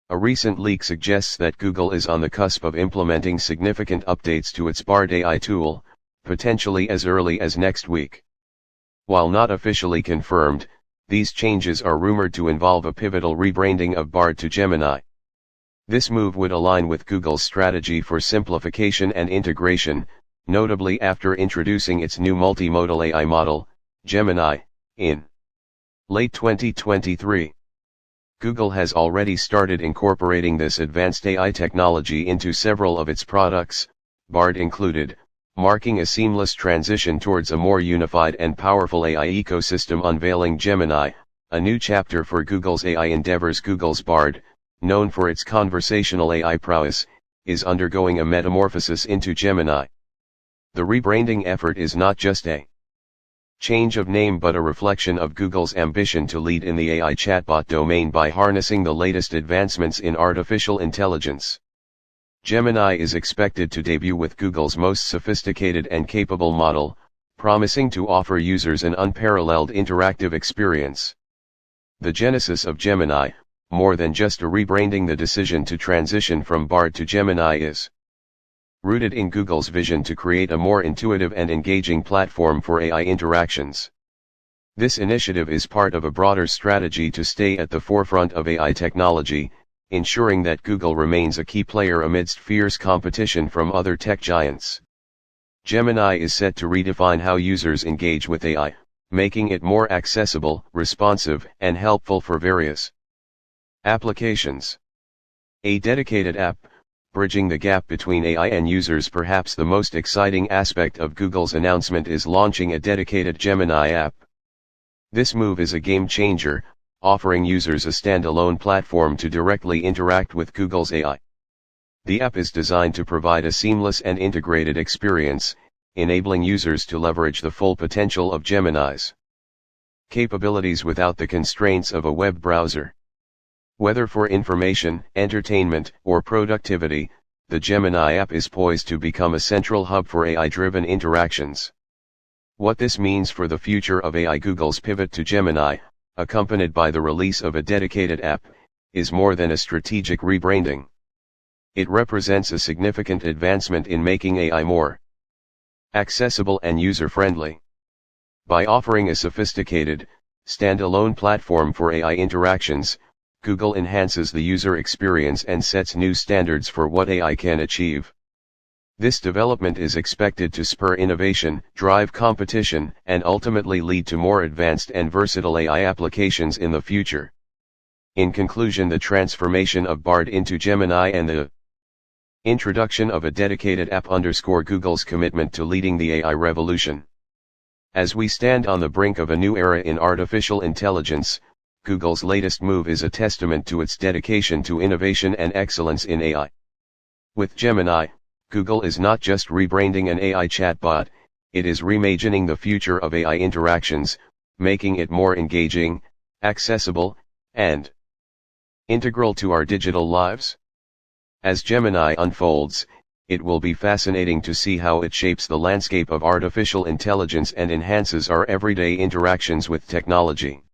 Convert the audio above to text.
A recent leak suggests that Google is on the cusp of implementing significant updates to its Bard AI tool, potentially as early as next week. While not officially confirmed, these changes are rumored to involve a pivotal rebranding of Bard to Gemini. This move would align with Google's strategy for simplification and integration, notably after introducing its new multimodal AI model, Gemini, in late 2023. Google has already started incorporating this advanced AI technology into several of its products, Bard included, marking a seamless transition towards a more unified and powerful AI ecosystem. Unveiling Gemini, a new chapter for Google's AI endeavors. Google's Bard, known for its conversational AI prowess, is undergoing a metamorphosis into Gemini. The rebranding effort is not just a change of name but a reflection of Google's ambition to lead in the AI chatbot domain by harnessing the latest advancements in artificial intelligence. Gemini is expected to debut with Google's most sophisticated and capable model, promising to offer users an unparalleled interactive experience. The genesis of Gemini, more than just a rebranding. The decision to transition from Bard to Gemini is rooted in Google's vision to create a more intuitive and engaging platform for AI interactions. This initiative is part of a broader strategy to stay at the forefront of AI technology, ensuring that Google remains a key player amidst fierce competition from other tech giants. Gemini is set to redefine how users engage with AI, making it more accessible, responsive, and helpful for various applications. A dedicated app, bridging the gap between AI and users. Perhaps the most exciting aspect of Google's announcement is launching a dedicated Gemini app. This move is a game changer, offering users a standalone platform to directly interact with Google's AI. The app is designed to provide a seamless and integrated experience, enabling users to leverage the full potential of Gemini's capabilities without the constraints of a web browser. Whether for information, entertainment, or productivity, the Gemini app is poised to become a central hub for AI-driven interactions. What this means for the future of AI. Google's pivot to Gemini, accompanied by the release of a dedicated app, is more than a strategic rebranding. It represents a significant advancement in making AI more accessible and user-friendly. By offering a sophisticated, standalone platform for AI interactions, Google enhances the user experience and sets new standards for what AI can achieve. This development is expected to spur innovation, drive competition, and ultimately lead to more advanced and versatile AI applications in the future. In conclusion, the transformation of Bard into Gemini and the introduction of a dedicated app underscore Google's commitment to leading the AI revolution. As we stand on the brink of a new era in artificial intelligence, Google's latest move is a testament to its dedication to innovation and excellence in AI. With Gemini, Google is not just rebranding an AI chatbot, it is reimagining the future of AI interactions, making it more engaging, accessible, and integral to our digital lives. As Gemini unfolds, it will be fascinating to see how it shapes the landscape of artificial intelligence and enhances our everyday interactions with technology.